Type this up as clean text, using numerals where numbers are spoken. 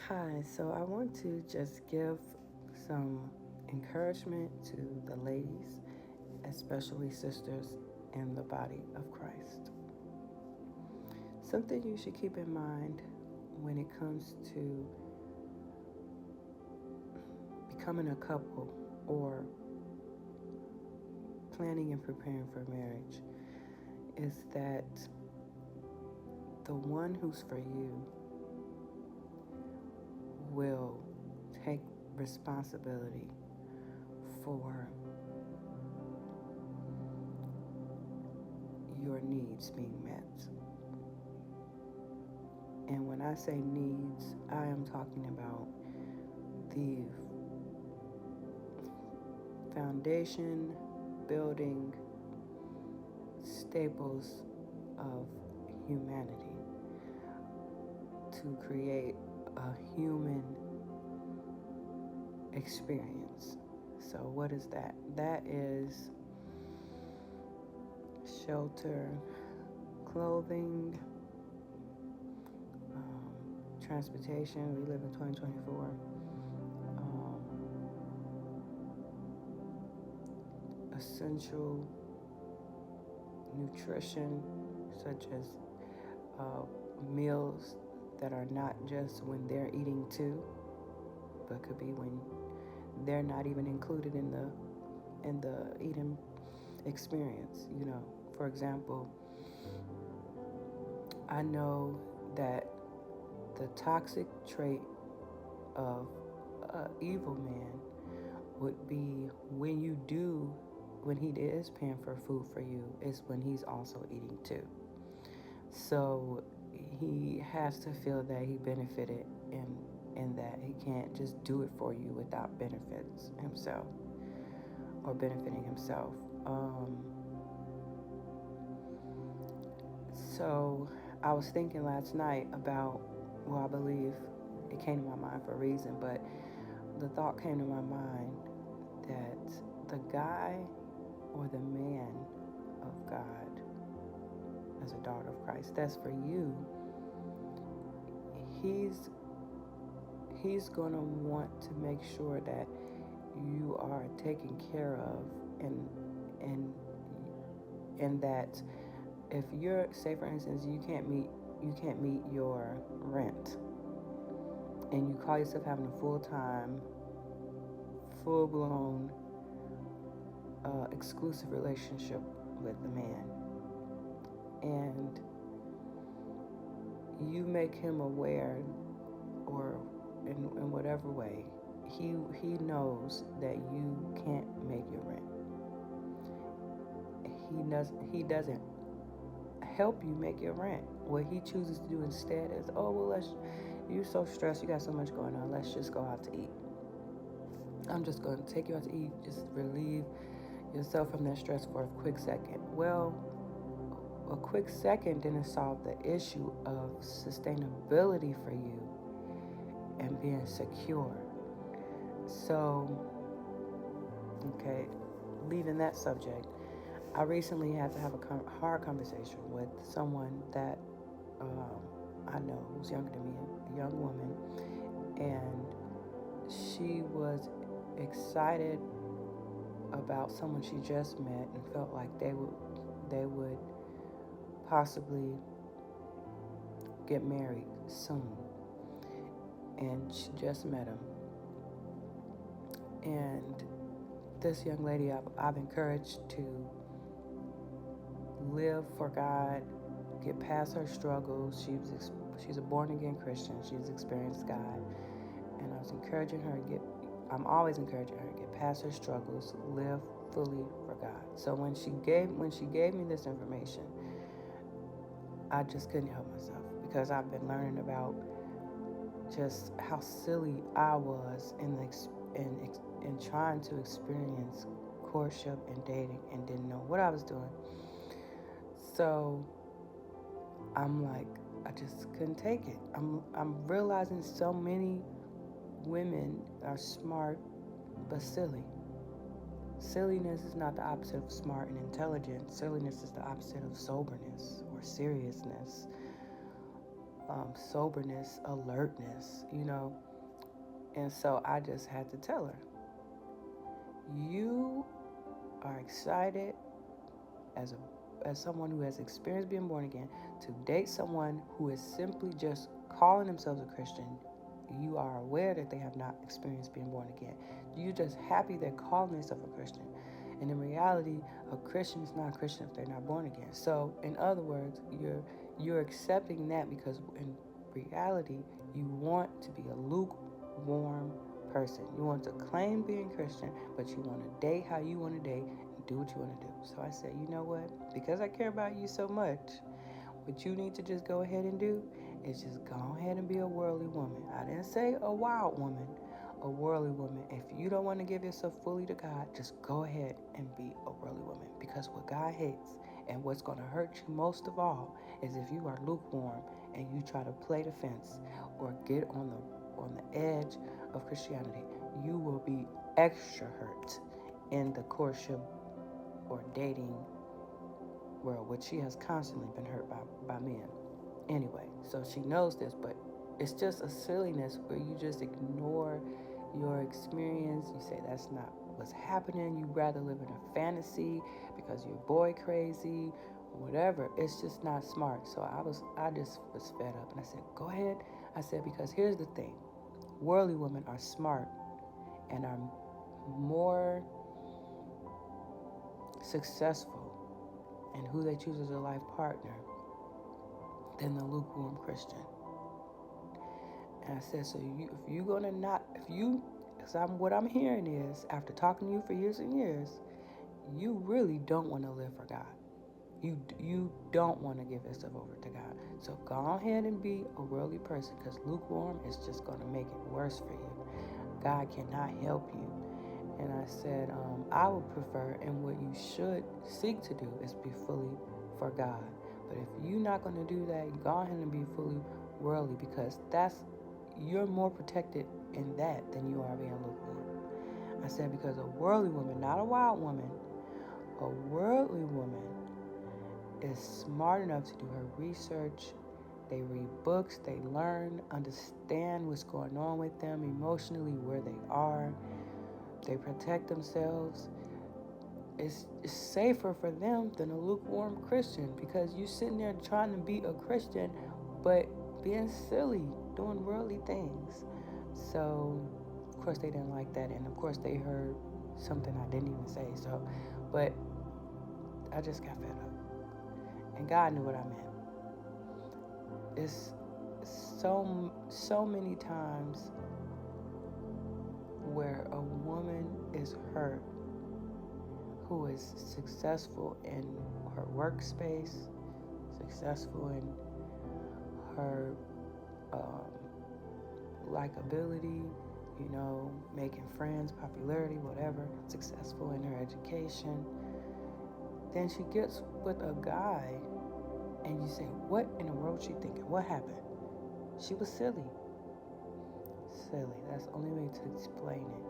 Hi, so I want to just give some encouragement to the ladies, especially sisters in the body of Christ. Something you should keep in mind when it comes to becoming a couple or planning and preparing for marriage is that the one who's for you will take responsibility for your needs being met. And when I say needs, I am talking about the foundation, building, staples of humanity to create a human experience. So, what is that? That is shelter, clothing, transportation. We live in 2024. Essential nutrition, such as meals that are not just when they're eating too, but could be when they're not even included in the eating experience. For example, I know that the toxic trait of an evil man would be when he is paying for food for you, is when he's also eating too. So he has to feel that he benefited in that he can't just do it for you without benefits himself or benefiting himself. So I was thinking last night about, well, I believe it came to my mind for a reason, but the thought came to my mind that the guy or the man of God as a daughter of Christ, that's for you, he's going to want to make sure that you are taken care of and and that if you're, say for instance, you can't meet your rent and you call yourself having a full-time, full-blown exclusive relationship with the man, and you make him aware, or in whatever way, he knows that you can't make your rent. He doesn't help you make your rent. What he chooses to do instead is, oh well, you're so stressed, you got so much going on, let's just go out to eat. I'm just going to take you out to eat, just relieve yourself from that stress for a quick second. Well, a quick second didn't solve the issue of sustainability for you and being secure. So, okay, leaving that subject, I recently had to have a hard conversation with someone that I know who's younger than me, a young woman, and she was excited about someone she just met and felt like they would possibly get married soon. And she just met him. And this young lady, I've encouraged to live for God, get past her struggles. She's a born again Christian. She's experienced God, and I'm always encouraging her to get past her struggles, live fully for God. So when she gave me this information, I just couldn't help myself, because I've been learning about just how silly I was in trying to experience courtship and dating and didn't know what I was doing. So I'm like, I just couldn't take it. I'm realizing so many women are smart but silly. Silliness is not the opposite of smart and intelligent. Silliness is the opposite of soberness or seriousness soberness, alertness, And so I just had to tell her, you are excited as someone who has experienced being born again to date someone who is simply just calling themselves a Christian. You are aware that they have not experienced being born again. You're just happy they're calling themselves a Christian. And in reality, a Christian is not a Christian if they're not born again. So, in other words, you're accepting that because in reality, you want to be a lukewarm person. You want to claim being Christian, but you want to date how you want to date and do what you want to do. So I said, you know what? Because I care about you so much, what you need to just go ahead and do is just go ahead and be a worldly woman. I didn't say a wild woman, a worldly woman. If you don't want to give yourself fully to God, just go ahead and be a worldly woman. Because what God hates and what's going to hurt you most of all is if you are lukewarm and you try to play the fence or get on the edge of Christianity. You will be extra hurt in the courtship or dating world, which she has constantly been hurt by men. Anyway, so she knows this, but it's just a silliness where you just ignore your experience. You say that's not what's happening. You rather live in a fantasy because you're boy crazy, whatever. It's just not smart. So I just was fed up, and I said, go ahead. I said, because here's the thing: worldly women are smart and are more successful in who they choose as a life partner than the lukewarm Christian. And I said, so what I'm hearing is, after talking to you for years and years, you really don't want to live for God. You don't want to give yourself over to God. So go ahead and be a worldly person, because lukewarm is just going to make it worse for you. God cannot help you. And I said, I would prefer, and what you should seek to do is be fully for God. But if you're not going to do that, go ahead and be fully worldly, because you're more protected in that than you are being lukewarm. I said, because a worldly woman, not a wild woman, a worldly woman is smart enough to do her research. They read books, they learn, understand what's going on with them emotionally, where they are. They protect themselves. It's safer for them than a lukewarm Christian, because you're sitting there trying to be a Christian, but being silly, doing worldly things. So, of course, they didn't like that. And, of course, they heard something I didn't even say. So, but I just got fed up. And God knew what I meant. It's so many times where a woman is hurt who is successful in her workspace, successful in her likability, making friends, popularity, whatever, successful in her education. Then she gets with a guy and you say, what in the world was she thinking? What happened? She was silly. Silly. That's the only way to explain it.